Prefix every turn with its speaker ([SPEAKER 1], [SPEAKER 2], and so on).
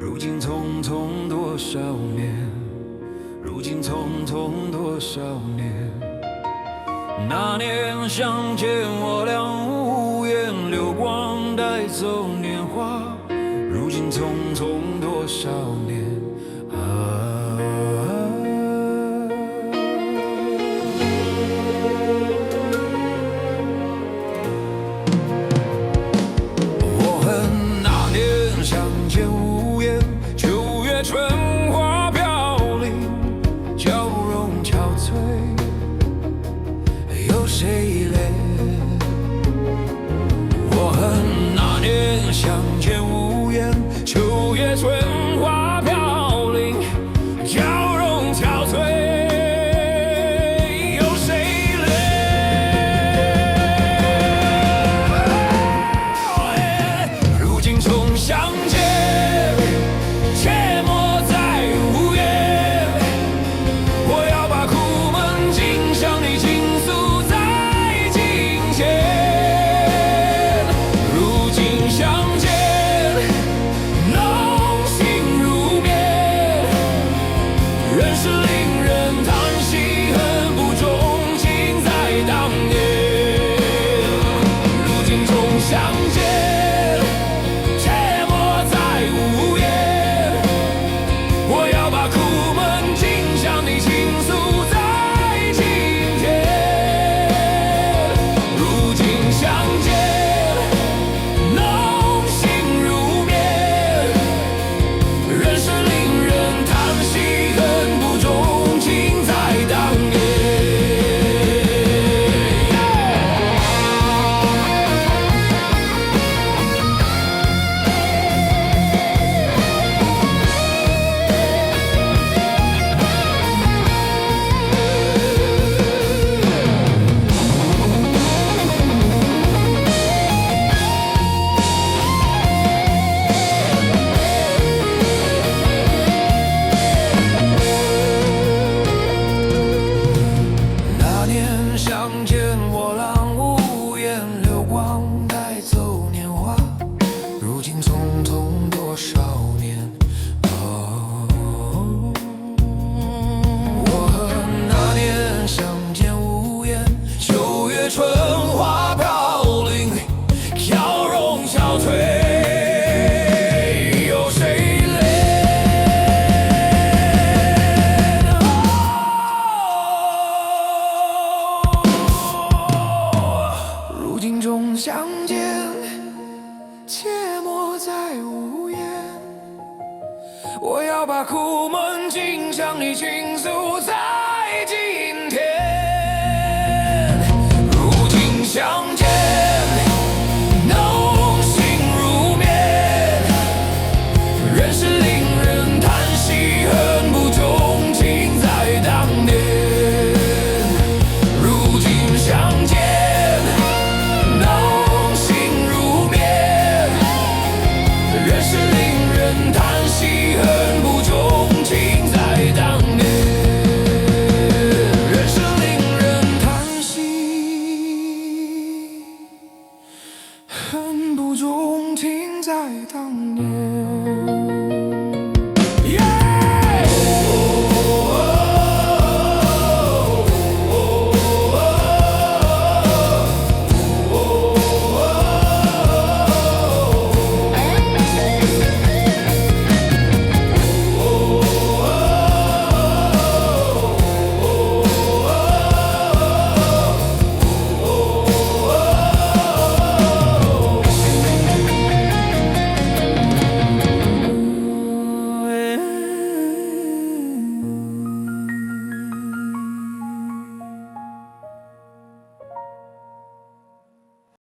[SPEAKER 1] 如今匆匆多少年，如今匆匆多少年。那年相见，我俩无言，流光带走年华。如今匆匆多少年我恨那年相见无言，秋月春花飘零，娇容憔悴，有谁怜？我恨那年相见无言，秋月春花飘零，娇容憔悴，有谁怜？如今重相见，切莫再无言。我要把苦闷尽向你倾诉在镜前。如今相见，浓情如面，人是令人叹息，恨不终情在当年。如今重相见，切莫再无言。我要把苦闷尽向你倾诉在今天。如今相见，浓情如面，人是令人叹息，恨不终情在当年。那年相见，我俩无言，流光带走年华。如今匆匆多少年。我恨那年相见无言，秋月春花飘零，娇容憔悴，有谁怜？如今终相见，切莫再无言。我要把苦闷尽向你倾诉在